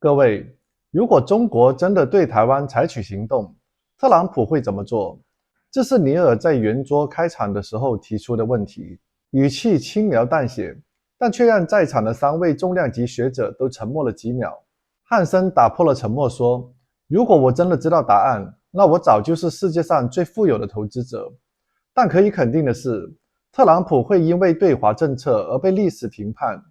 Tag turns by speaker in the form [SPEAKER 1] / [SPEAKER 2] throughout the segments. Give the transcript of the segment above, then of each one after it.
[SPEAKER 1] 各位，如果中国真的对台湾采取行动，特朗普会怎么做？这是尼尔在圆桌开场的时候提出的问题，语气轻描淡写，但却让在场的3位重量级学者都沉默了几秒。汉森打破了沉默说，如果我真的知道答案，那我早就是世界上最富有的投资者。但可以肯定的是，特朗普会因为对华政策而被历史评判，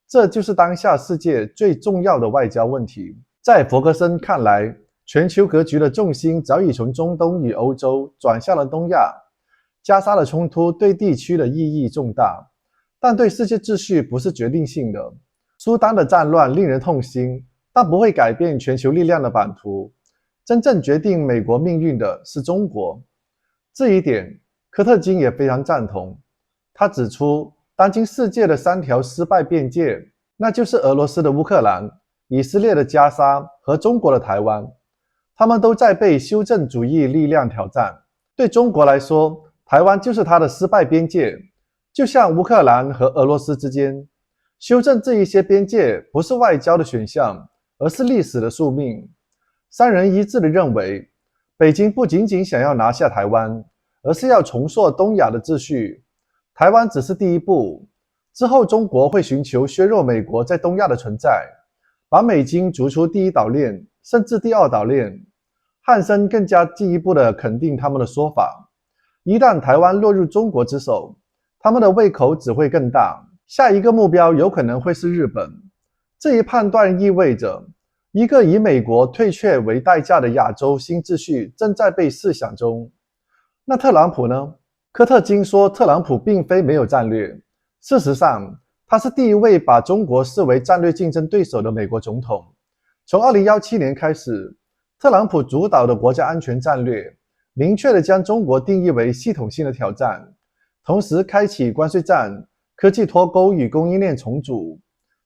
[SPEAKER 1] 这就是当下世界最重要的外交问题。在弗格森看来，全球格局的重心早已从中东与欧洲转向了东亚，加沙的冲突对地区的意义重大，但对世界秩序不是决定性的。苏丹的战乱令人痛心，但不会改变全球力量的版图。真正决定美国命运的是中国。这一点，科特金也非常赞同。他指出，当今世界的3条失败边界，那就是俄罗斯的乌克兰、以色列的加沙和中国的台湾，他们都在被修正主义力量挑战。对中国来说，台湾就是它的失败边界，就像乌克兰和俄罗斯之间，修正这一些边界不是外交的选项，而是历史的宿命。3人一致地认为，北京不仅仅想要拿下台湾，而是要重塑东亚的秩序。台湾只是第一步，之后中国会寻求削弱美国在东亚的存在，把美金逐出第一岛链，甚至第2岛链。汉森更加进一步地肯定他们的说法，一旦台湾落入中国之手，他们的胃口只会更大，下一个目标有可能会是日本。这一判断意味着，一个以美国退却为代价的亚洲新秩序正在被试想中。那特朗普呢？科特金说，特朗普并非没有战略，事实上，他是第一位把中国视为战略竞争对手的美国总统。从2017年开始，特朗普主导的国家安全战略明确地将中国定义为系统性的挑战，同时开启关税战、科技脱钩与供应链重组。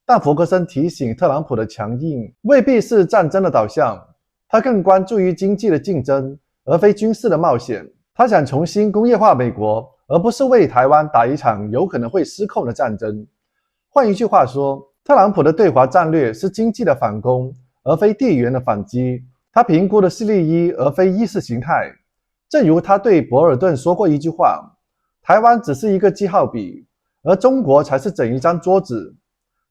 [SPEAKER 1] 但弗格森提醒，特朗普的强硬未必是战争的导向，他更关注于经济的竞争，而非军事的冒险。他想重新工业化美国，而不是为台湾打一场有可能会失控的战争。换一句话说，特朗普的对华战略是经济的反攻，而非地缘的反击。他评估的是利益，而非意识形态。正如他对博尔顿说过一句话，台湾只是一个记号笔，而中国才是整一张桌子。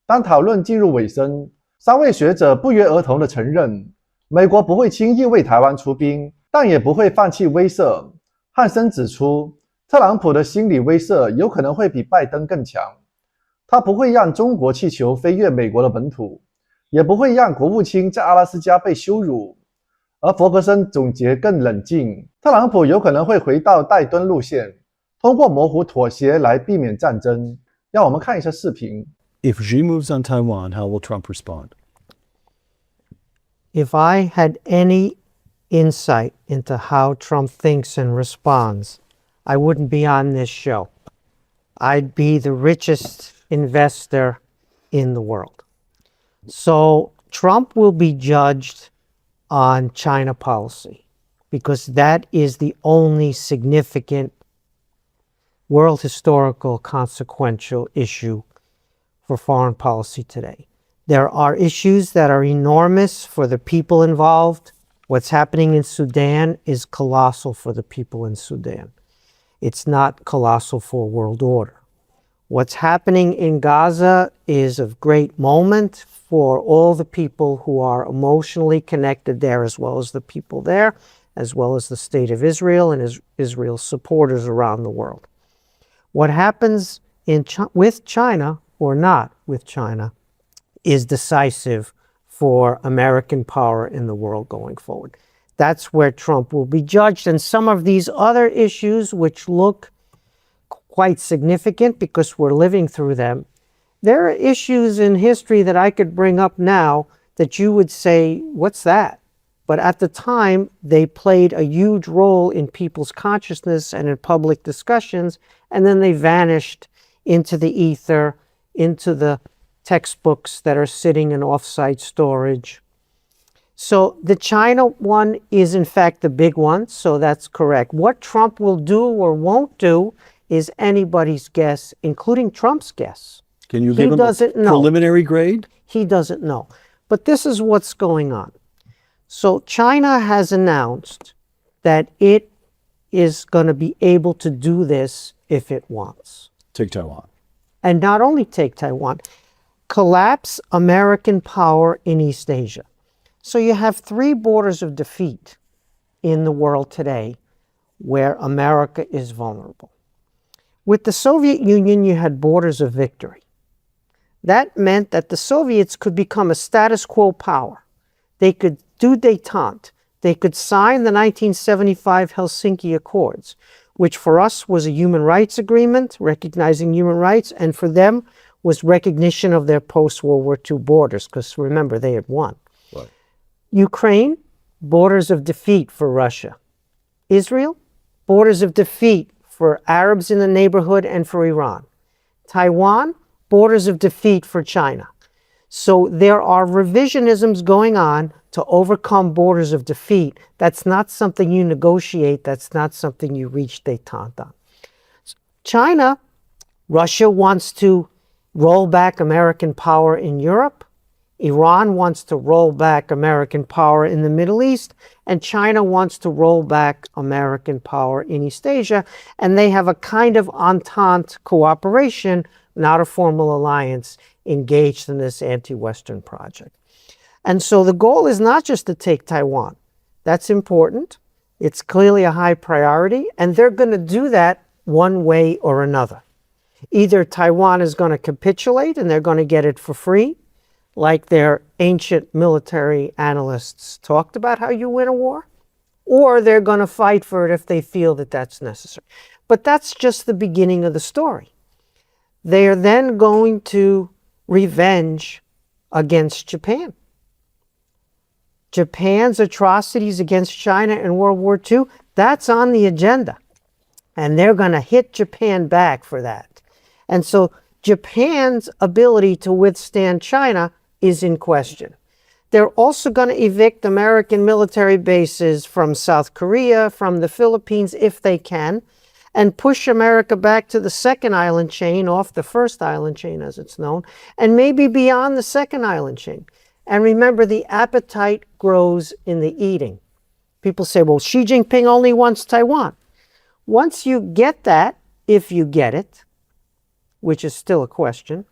[SPEAKER 1] 当讨论进入尾声，3位学者不约而同地承认，美国不会轻易为台湾出兵，但也不会放弃威慑。汉森指出，特朗普的心理威慑有可能会比拜登更强。他不会让中国气球飞越美国的本土，也不会让国务卿在阿拉斯加被羞辱。而弗格森总结更冷静，特朗普有可能会回到戴顿路线，通过模糊妥协来避免战争。让我们看一下视频。
[SPEAKER 2] If Xi moves on Taiwan, how will Trump respond?
[SPEAKER 3] If I had any insight into how Trump thinks and responds, I wouldn't be on this show. I'd be the richest investor in the world. So Trump will be judged on China policy because that is the only significant world historical consequential issue for foreign policy today. There are issues that are enormous for the people involved. What's happening in Sudan is colossal for the people in Sudan. It's not colossal for world order. What's happening in Gaza is of great moment for all the people who are emotionally connected there, as well as the people there, as well as the state of Israel and Israel's supporters around the world. What happens with China, or not with China, is decisive for American power in the world going forward. That's where Trump will be judged. And some of these other issues, which look quite significant because we're living through them, there are issues in history that I could bring up now that you would say, what's that? But at the time, they played a huge role in people's consciousness and in public discussions, and then they vanished into the ether, into the textbooks that are sitting in off-site storage. So the China one is in fact the big one, so that's correct. What Trump will do or won't do is anybody's guess, including Trump's guess.
[SPEAKER 2] Can you give him a preliminary grade?
[SPEAKER 3] He doesn't know. But this is what's going on. So China has announced that it is going to be able to do this if it wants.
[SPEAKER 2] Take Taiwan.
[SPEAKER 3] And not only take Taiwan, collapse American power in East Asia. So you have three borders of defeat in the world today where America is vulnerable. With the Soviet Union, you had borders of victory. That meant that the Soviets could become a status quo power. They could do détente. They could sign the 1975 Helsinki Accords, which for us was a human rights agreement recognizing human rights, and for them was recognition of their post-World War II borders, because remember, they had won.
[SPEAKER 2] Right.
[SPEAKER 3] Ukraine, borders of defeat for Russia. Israel, borders of defeat for Arabs in the neighborhood and for Iran. Taiwan, borders of defeat for China. So there are revisionisms going on to overcome borders of defeat. That's not something you negotiate. That's not something you reach détente on. China, Russia wants to roll back American power in Europe. Iran wants to roll back American power in the Middle East. And China wants to roll back American power in East Asia. And they have a kind of entente cooperation, not a formal alliance, engaged in this anti-Western project. And so the goal is not just to take Taiwan. That's important. It's clearly a high priority, and they're going to do that one way or another. Either Taiwan is going to capitulate and they're going to get it for free, like their ancient military analysts talked about how you win a war, or they're going to fight for it if they feel that that's necessary. But that's just the beginning of the story. They are then going to revenge against Japan. Japan's atrocities against China in World War II, that's on the agenda. And they're going to hit Japan back for that. And so Japan's ability to withstand China is in question. They're also going to evict American military bases from South Korea, from the Philippines, if they can, and push America back to the second island chain, off the first island chain as it's known, and maybe beyond the second island chain. And remember, the appetite grows in the eating. People say, well, Xi Jinping only wants Taiwan. Once you get that, if you get it, which is still a question,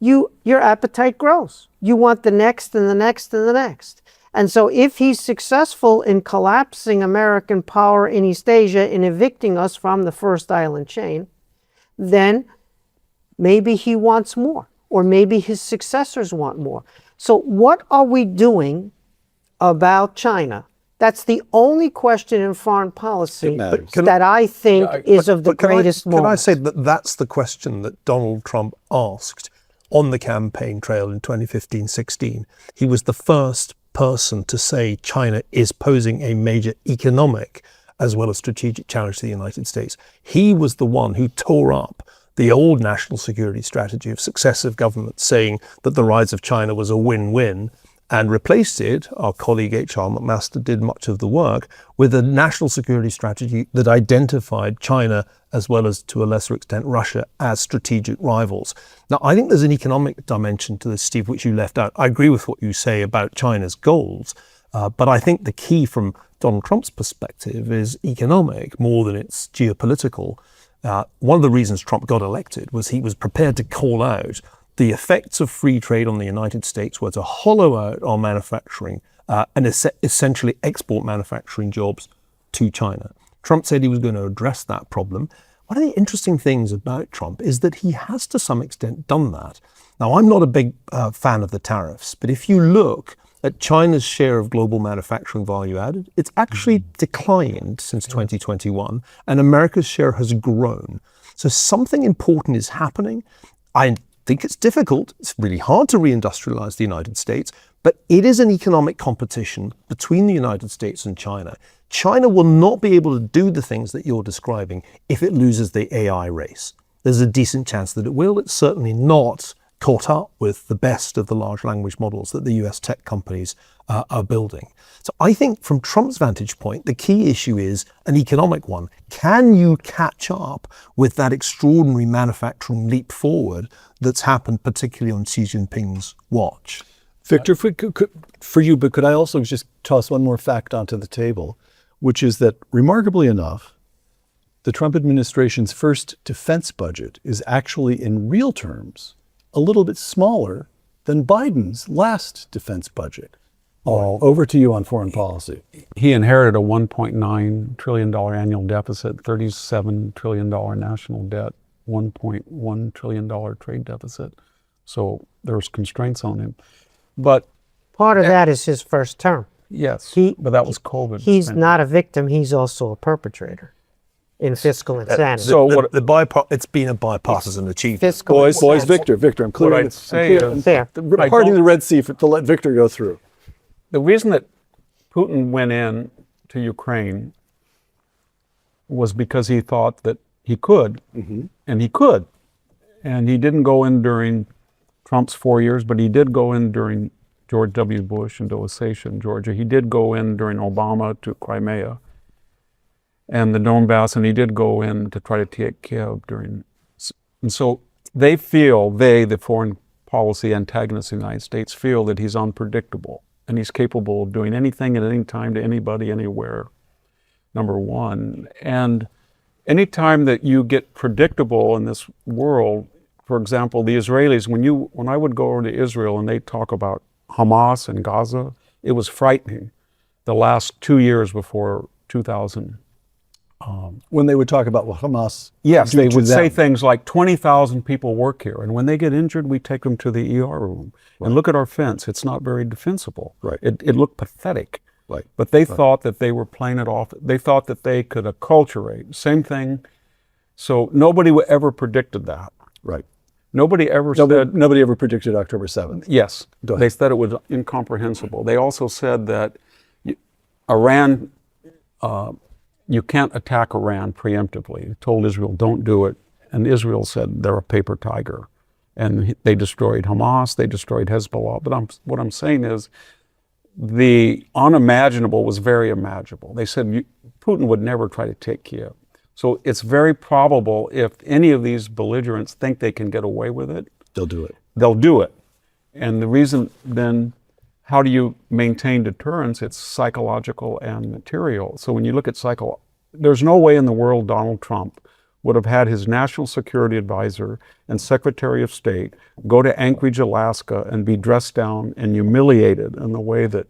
[SPEAKER 3] your appetite grows. You want the next and the next and the next. And so if he's successful in collapsing American power in East Asia, in evicting us from the first island chain, then maybe he wants more, or maybe his successors want more. So what are we doing about China? That's the only question in foreign policy that I think is of the greatest moment.
[SPEAKER 4] Can I say that that's the question that Donald Trump asked on the campaign trail in 2015-16? He was the first person to say China is posing a major economic as well as strategic challenge to the United States. He was the one who tore up the old national security strategy of successive governments saying that the rise of China was a win-win, and replaced it, our colleague H.R. McMaster did much of the work, with a national security strategy that identified China, as well as to a lesser extent Russia, as strategic rivals. Now, I think there's an economic dimension to this, Steve, which you left out. I agree with what you say about China's goals, but I think the key from Donald Trump's perspective is economic more than it's geopolitical. One of the reasons Trump got elected was he was prepared to call out the effects of free trade on the United States were to hollow out our manufacturing and essentially export manufacturing jobs to China. Trump said he was going to address that problem. One of the interesting things about Trump is that he has to some extent done that. Now, I'm not a big fan of the tariffs, but if you look at China's share of global manufacturing value added, it's actually declined since 2021, and America's share has grown. So something important is happening. I think it's difficult. It's really hard to reindustrialize the United States, but it is an economic competition between the United States and China. China will not be able to do the things that you're describing if it loses the AI race. There's a decent chance that it will. It's certainly not caught up with the best of the large language models that the US tech companies are building. So I think from Trump's vantage point, the key issue is an economic one. Can you catch up with that extraordinary manufacturing leap forward that's happened particularly on Xi Jinping's watch?
[SPEAKER 2] Victor, for you, but could I also just toss one more fact onto the table, which is that, remarkably enough, the Trump administration's first defense budget is actually, in real terms, a little bit smaller than Biden's last defense budget. Over to you on foreign policy.
[SPEAKER 5] He inherited a $1.9 trillion annual deficit, $37 trillion national debt, $1.1 trillion trade deficit. So there's constraints on him. But
[SPEAKER 3] Part of that is his first term.
[SPEAKER 5] yes,
[SPEAKER 3] He-
[SPEAKER 5] but that was COVID.
[SPEAKER 3] He's
[SPEAKER 5] spending.
[SPEAKER 3] not a victim, he's also a perpetrator in fiscal insanity.
[SPEAKER 5] So what-
[SPEAKER 4] It's been a bipartisan achievement.
[SPEAKER 3] Fiscal
[SPEAKER 2] Boys,
[SPEAKER 3] insanity.
[SPEAKER 2] Victor, I'm
[SPEAKER 5] What
[SPEAKER 2] clearing
[SPEAKER 5] I'd say is,
[SPEAKER 3] There.
[SPEAKER 2] parting the Red Sea to let Victor go through.
[SPEAKER 5] the reason that Putin went in to Ukraine was because he thought that he could, and he could. And he didn't go in during Trump's 4 years, but he did go in during George W. Bush into Ossetia in Georgia. He did go in during Obama to Crimea and the Donbass, and he did go in to try to take Kiev during. And so they feel, the foreign policy antagonists of the United States, feel that he's unpredictable and he's capable of doing anything at any time to anybody, anywhere, number one. And anytime that you get predictable in this world, for example, the Israelis, when I would go over to Israel and they talk about Hamas and Gaza, it was frightening the last 2 years before 2000.
[SPEAKER 2] When they would talk about what Hamas
[SPEAKER 5] Yes,
[SPEAKER 2] do
[SPEAKER 5] they
[SPEAKER 2] to
[SPEAKER 5] would say
[SPEAKER 2] them.
[SPEAKER 5] things like 20,000 people work here, and when they get injured, we take them to the ER room. And look at our fence; it's not very defensible.
[SPEAKER 2] Right.
[SPEAKER 5] It looked pathetic.
[SPEAKER 2] Right.
[SPEAKER 5] But they thought that they were playing it off. They thought that they could acculturate. Same thing. So nobody ever predicted that.
[SPEAKER 2] Right.
[SPEAKER 5] Nobody ever said.
[SPEAKER 2] Nobody ever predicted October 7th.
[SPEAKER 5] Yes,
[SPEAKER 2] Go ahead.
[SPEAKER 5] they said it was incomprehensible. They also said that Iran, you can't attack Iran preemptively. They told Israel, don't do it. And Israel said they're a paper tiger. And they destroyed Hamas, they destroyed Hezbollah. But what I'm saying is the unimaginable was very imaginable. They said Putin would never try to take Kiev. So it's very probable if any of these belligerents think they can get away with it,
[SPEAKER 2] They'll do it.
[SPEAKER 5] they'll do it. And the reason then, how do you maintain deterrence? It's psychological and material. So when you look at there's no way in the world Donald Trump would have had his national security advisor and secretary of state go to Anchorage, Alaska and be dressed down and humiliated in the way that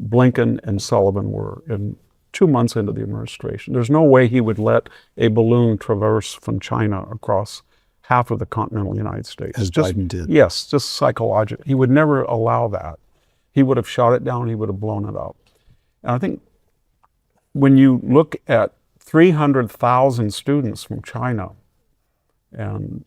[SPEAKER 5] Blinken and Sullivan were in 2 months into the administration. There's no way he would let a balloon traverse from China across half of the continental United States.
[SPEAKER 2] As Biden did.
[SPEAKER 5] Yes, just psychological. He would never allow that. He would have shot it down, he would have blown it up. And I think when you look at 300,000 students from China, and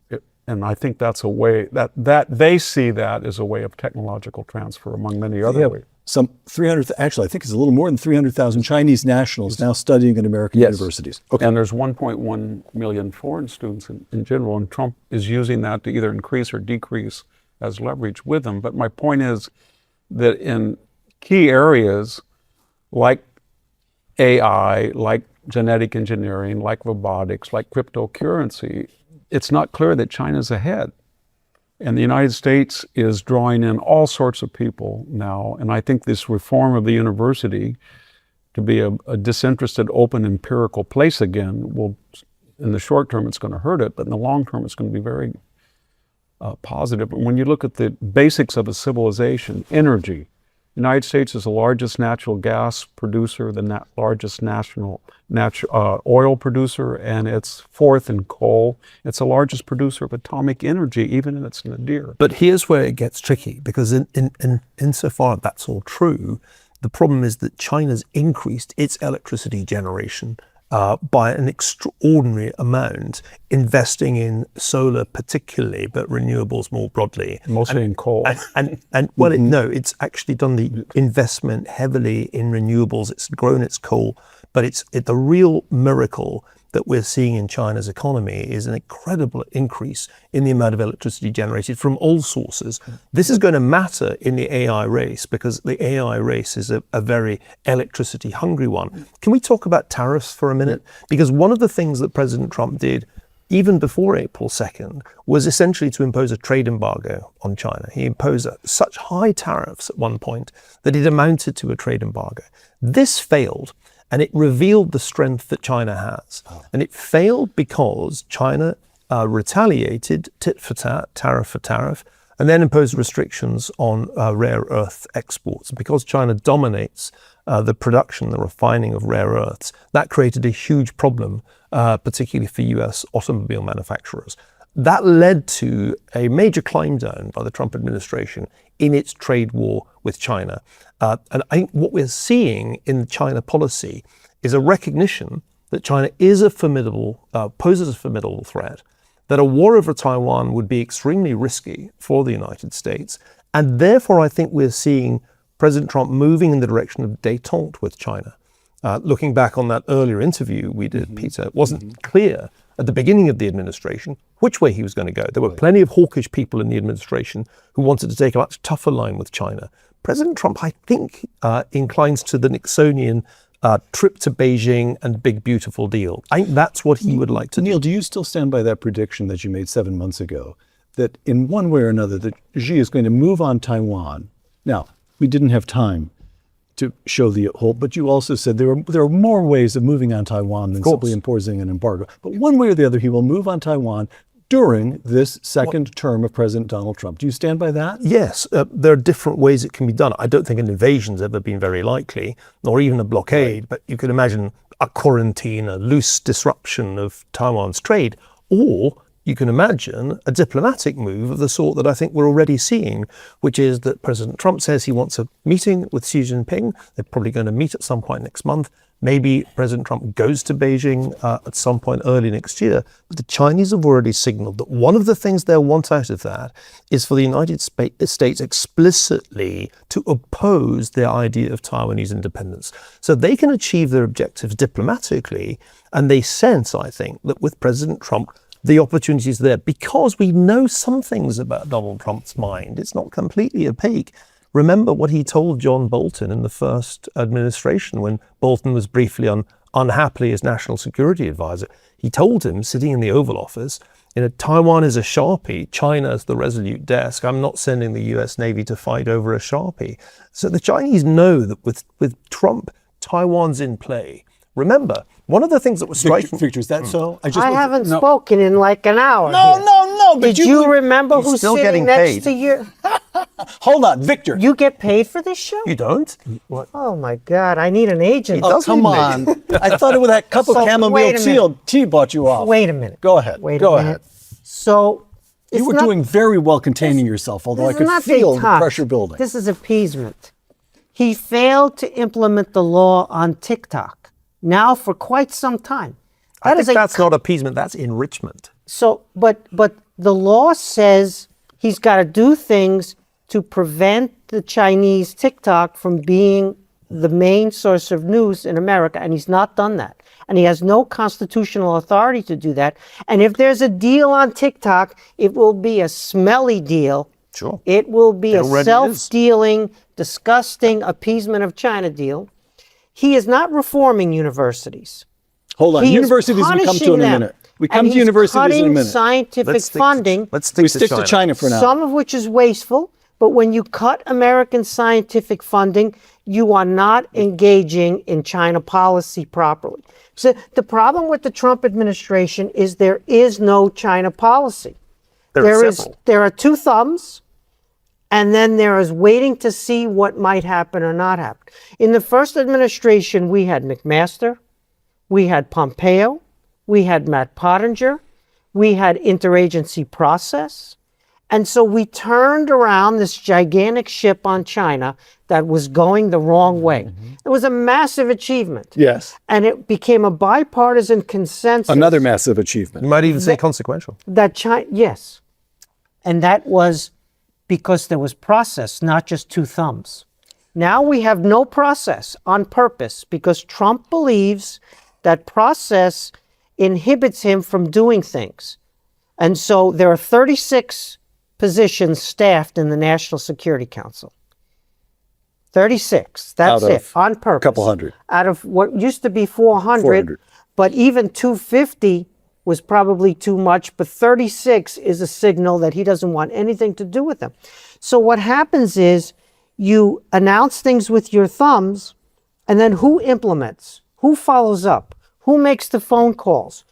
[SPEAKER 5] I think that's a way, that they see that as a way of technological transfer among many other ways.
[SPEAKER 2] Some 300, actually, I think it's a little more than 300,000 Chinese nationals now studying in American universities. Okay.
[SPEAKER 5] And there's 1.1 million foreign students in general, and Trump is using that to either increase or decrease as leverage with them. But my point is that in key areas like AI, like genetic engineering, like robotics, like cryptocurrency, it's not clear that China's ahead. And the United States is drawing in all sorts of people now. And I think this reform of the university to be a disinterested, open, empirical place again will, in the short term, it's going to hurt it, but in the long term, it's going to be very positive. And when you look at the basics of a civilization, energy, the United States is the largest natural gas producer, the largest national oil producer, and it's fourth in coal. It's the largest producer of atomic energy, even in its nadir.
[SPEAKER 4] But here's where it gets tricky, because insofar as that's all true, the problem is that China's increased its electricity generation by an extraordinary amount, investing in solar particularly, but renewables more broadly.
[SPEAKER 5] Mostly in coal.
[SPEAKER 4] And well, it's actually done the investment heavily in renewables. It's grown its coal, but the real miracle that we're seeing in China's economy is an incredible increase in the amount of electricity generated from all sources. This is going to matter in the AI race, because the AI race is a very electricity hungry one. Can we talk about tariffs for a minute? Because one of the things that President Trump did, even before April 2nd, was essentially to impose a trade embargo on China. He imposed such high tariffs at one point that it amounted to a trade embargo. This failed, and it revealed the strength that China has. And it failed because China retaliated tit for tat, tariff for tariff, and then imposed restrictions on rare earth exports. Because China dominates the production, the refining of rare earths, that created a huge problem, particularly for US automobile manufacturers. That led to a major climb down by the Trump administration in its trade war with China. And I think what we're seeing in China policy is a recognition that China is a formidable, poses a formidable threat, that a war over Taiwan would be extremely risky for the United States. And therefore, I think we're seeing President Trump moving in the direction of détente with China. Looking back on that earlier interview we did, Peter, it wasn't clear at the beginning of the administration which way he was going to go. There were plenty of hawkish people in the administration who wanted to take a much tougher line with China. President Trump, I think, inclines to the Nixonian trip to Beijing and big, beautiful deal. I think that's what he would like to do.
[SPEAKER 2] Neil, do you still stand by that prediction that you made 7 months ago, that in one way or another, that Xi is going to move on Taiwan? Now, we didn't have time to show the whole, but you also said there are more ways of moving on Taiwan than simply imposing an embargo. But one way or the other, he will move on Taiwan during this second term of President Donald Trump. Do you stand by that?
[SPEAKER 4] Yes, there are different ways it can be done. I don't think an invasion's ever been very likely, nor even a blockade, but you could imagine a quarantine, a loose disruption of Taiwan's trade, or you can imagine a diplomatic move of the sort that I think we're already seeing, which is that President Trump says he wants a meeting with Xi Jinping. They're probably going to meet at some point next month. Maybe President Trump goes to Beijing at some point early next year. But the Chinese have already signaled that one of the things they'll want out of that is for the United States explicitly to oppose the idea of Taiwanese independence. So they can achieve their objectives diplomatically, and they sense, I think, that with President Trump, the opportunity is there because we know some things about Donald Trump's mind. It's not completely opaque. Remember what he told John Bolton in the first administration when Bolton was briefly unhappily his national security advisor. He told him, sitting in the Oval Office, Taiwan is a Sharpie, China is the resolute desk. I'm not sending the US Navy to fight over a Sharpie. So the Chinese know that with Trump, Taiwan's in play. Remember, one of the things that was striking...
[SPEAKER 2] Victor, is that so?
[SPEAKER 3] I haven't spoken in like an hour.
[SPEAKER 2] No.
[SPEAKER 3] Did you remember who's sitting next to you?
[SPEAKER 2] Hold on, Victor.
[SPEAKER 3] You get paid for this show?
[SPEAKER 4] You don't?
[SPEAKER 3] What? Oh my God, I need an agent.
[SPEAKER 2] Oh, come on. I thought it was that cup of chamomile tea bought you off.
[SPEAKER 3] Wait a minute.
[SPEAKER 2] Go ahead. Go ahead.
[SPEAKER 3] So...
[SPEAKER 2] You were doing very well containing yourself, although I could feel the pressure building.
[SPEAKER 3] This is appeasement. He failed to implement the law on TikTok. Now for quite some time.
[SPEAKER 4] That's not appeasement, that's enrichment.
[SPEAKER 3] So, but the law says he's got to do things to prevent the Chinese TikTok from being the main source of news in America, and he's not done that. And he has no constitutional authority to do that. And if there's a deal on TikTok, it will be a smelly deal.
[SPEAKER 4] Sure.
[SPEAKER 3] It will be a self-dealing, disgusting appeasement of China deal. He is not reforming universities.
[SPEAKER 2] Hold on. Universities we come to in a minute. We come to universities in a minute.
[SPEAKER 3] Scientific funding.
[SPEAKER 4] Let's stick to
[SPEAKER 2] China for now.
[SPEAKER 3] Some of which is wasteful, but when you cut American scientific funding, you are not engaging in China policy properly. So the problem with the Trump administration is there is no China policy. There are two thumbs. And then there is waiting to see what might happen or not happen. In the first administration, we had McMaster, we had Pompeo, we had Matt Pottinger, we had interagency process. And so we turned around this gigantic ship on China that was going the wrong way. It was a massive achievement.
[SPEAKER 2] Yes.
[SPEAKER 3] And it became a bipartisan consensus.
[SPEAKER 2] Another massive achievement.
[SPEAKER 4] You might even say consequential.
[SPEAKER 3] Yes. And that was because there was process, not just two thumbs. Now we have no process on purpose because Trump believes that process inhibits him from doing things. And so there are 36 positions staffed in the National Security Council. 36, that's it, on purpose.
[SPEAKER 2] A couple hundred.
[SPEAKER 3] Out of what used to be 400. But even 250 was probably too much, but 36 is a signal that he doesn't want anything to do with them. So what happens is you announce things with your thumbs, and then who implements? Who follows up? Who makes the phone calls?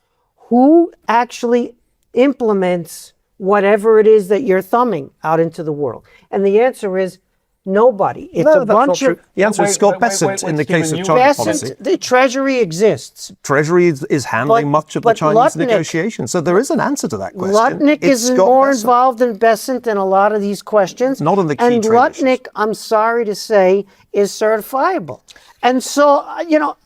[SPEAKER 3] Who actually implements whatever it is that you're thumbing out into the world? And the answer is nobody. It's
[SPEAKER 4] No,
[SPEAKER 3] a
[SPEAKER 4] that's not
[SPEAKER 3] bunch
[SPEAKER 4] true.
[SPEAKER 3] of...
[SPEAKER 4] The answer is Scott Bessent in the case of China policy.
[SPEAKER 3] The Treasury exists.
[SPEAKER 4] Treasury is handling much of the
[SPEAKER 3] but
[SPEAKER 4] Chinese
[SPEAKER 3] Lutnick-
[SPEAKER 4] negotiations. So there is an answer to that question.
[SPEAKER 3] Lutnick
[SPEAKER 4] It's
[SPEAKER 3] is
[SPEAKER 4] Scott
[SPEAKER 3] more
[SPEAKER 4] Bessent.
[SPEAKER 3] involved in Bessent in a lot of these questions.
[SPEAKER 4] Not on the key
[SPEAKER 3] And
[SPEAKER 4] trade
[SPEAKER 3] Lutnick, I'm sorry to say, is certifiable. And so,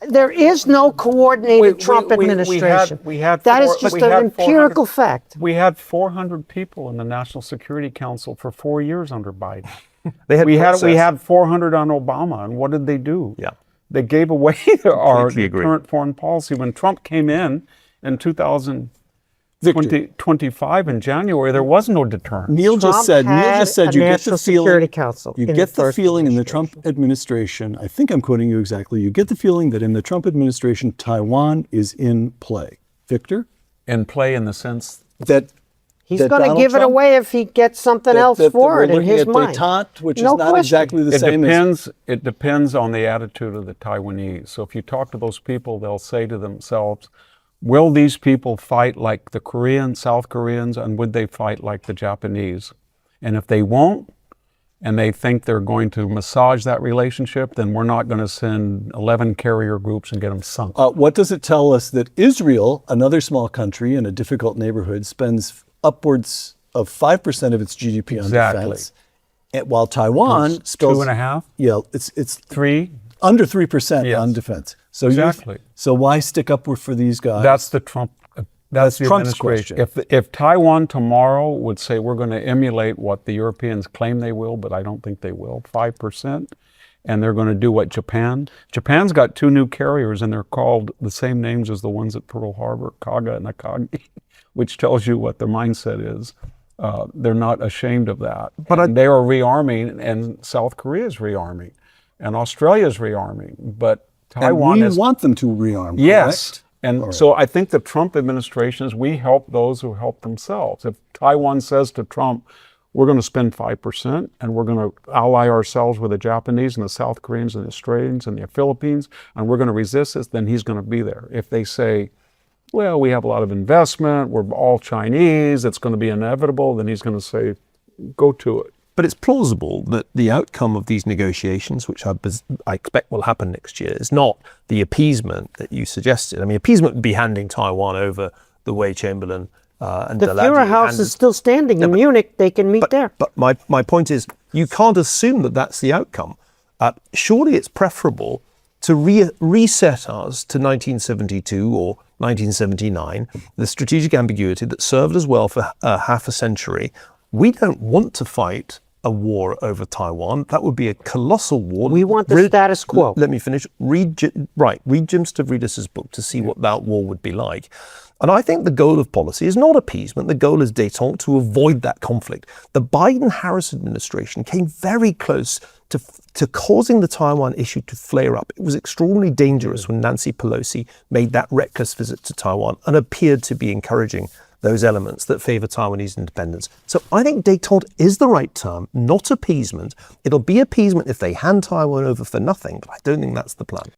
[SPEAKER 3] there is no coordinated Trump administration. That is just an empirical fact.
[SPEAKER 5] We had 400 people in the National Security Council for 4 years under Biden.
[SPEAKER 4] We
[SPEAKER 5] had 400 on Obama, and what did they do?
[SPEAKER 4] Yeah.
[SPEAKER 5] They gave away our
[SPEAKER 4] Completely agree.
[SPEAKER 5] current foreign policy. When Trump came in 2025 in January, there was no deterrent.
[SPEAKER 2] Neil just
[SPEAKER 3] Trump
[SPEAKER 2] said
[SPEAKER 3] had
[SPEAKER 2] you
[SPEAKER 3] a
[SPEAKER 2] get
[SPEAKER 3] National
[SPEAKER 2] the feeling
[SPEAKER 3] Security Council
[SPEAKER 2] you
[SPEAKER 3] in
[SPEAKER 2] get
[SPEAKER 3] the
[SPEAKER 2] the
[SPEAKER 3] first
[SPEAKER 2] feeling in the Trump administration, I think I'm quoting you exactly, you get the feeling that in the Trump administration Taiwan is in play. Victor?
[SPEAKER 5] In play in the sense
[SPEAKER 2] That
[SPEAKER 3] He's
[SPEAKER 2] that
[SPEAKER 3] going to
[SPEAKER 2] Donald
[SPEAKER 3] give it
[SPEAKER 2] Trump-
[SPEAKER 3] away if he gets something else
[SPEAKER 2] that
[SPEAKER 3] for
[SPEAKER 2] we're
[SPEAKER 3] it in
[SPEAKER 2] looking
[SPEAKER 3] his
[SPEAKER 2] at
[SPEAKER 3] mind.
[SPEAKER 2] détente, which
[SPEAKER 3] No
[SPEAKER 2] is not
[SPEAKER 3] question.
[SPEAKER 2] exactly the same as
[SPEAKER 5] it depends on the attitude of the Taiwanese. So if you talk to those people, they'll say to themselves, will these people fight like the Koreans, South Koreans, and would they fight like the Japanese? And if they won't, and they think they're going to massage that relationship, then we're not going to send 11 carrier groups and get them sunk.
[SPEAKER 2] What does it tell us that Israel, another small country in a difficult neighborhood, spends upwards of 5% of its GDP on
[SPEAKER 5] Exactly.
[SPEAKER 2] defense, and while Taiwan
[SPEAKER 5] It's
[SPEAKER 2] spends
[SPEAKER 5] 2.5,
[SPEAKER 2] yeah, it's
[SPEAKER 5] 3.
[SPEAKER 2] under 3%
[SPEAKER 5] Yes.
[SPEAKER 2] on defense. So
[SPEAKER 5] Exactly.
[SPEAKER 2] So why stick up for these guys?
[SPEAKER 5] That's the Trump. That's the
[SPEAKER 2] Trump's
[SPEAKER 5] administration.
[SPEAKER 2] question.
[SPEAKER 5] If Taiwan tomorrow would say we're going to emulate what the Europeans claim they will, but I don't think they will, 5%, and they're going to do what Japan's got 2 new carriers, and they're called the same names as the ones at Pearl Harbor, Kaga and Akagi, which tells you what their mindset is. They're not ashamed of that. But they are rearming, and South Korea is rearming, and Australia is rearming. But Taiwan
[SPEAKER 2] and we want them to rearm.
[SPEAKER 5] Yes.
[SPEAKER 2] Correct?
[SPEAKER 5] And so I think the Trump administration is we help those who help themselves. If Taiwan says to Trump, we're going to spend 5% and we're going to ally ourselves with the Japanese and the South Koreans and the Australians and the Philippines, and we're going to resist this, then he's going to be there. If they say, well, we have a lot of investment, we're all Chinese, it's going to be inevitable, then he's going to say, go to it.
[SPEAKER 4] But it's plausible that the outcome of these negotiations, which I expect will happen next year, is not the appeasement that you suggested. I mean, appeasement would be handing Taiwan over the way Chamberlain and
[SPEAKER 3] The
[SPEAKER 4] Delagi
[SPEAKER 3] Führer House
[SPEAKER 4] handed-
[SPEAKER 3] is still standing in Munich. They can meet there.
[SPEAKER 4] But my point is, you can't assume that that's the outcome. Surely it's preferable to reset us to 1972 or 1979, the strategic ambiguity that served us well for half a century. We don't want to fight a war over Taiwan. That would be a colossal war.
[SPEAKER 3] We want the status quo.
[SPEAKER 4] Let me finish. Read Jim Stavridis' book to see what that war would be like. And I think the goal of policy is not appeasement. The goal is détente, to avoid that conflict. The Biden-Harris administration came very close to causing the Taiwan issue to flare up. It was extraordinarily dangerous when Nancy Pelosi made that reckless visit to Taiwan and appeared to be encouraging those elements that favor Taiwanese independence. So I think détente is the right term, not appeasement. It'll be appeasement if they hand Taiwan over for nothing, but I don't think that's the plan.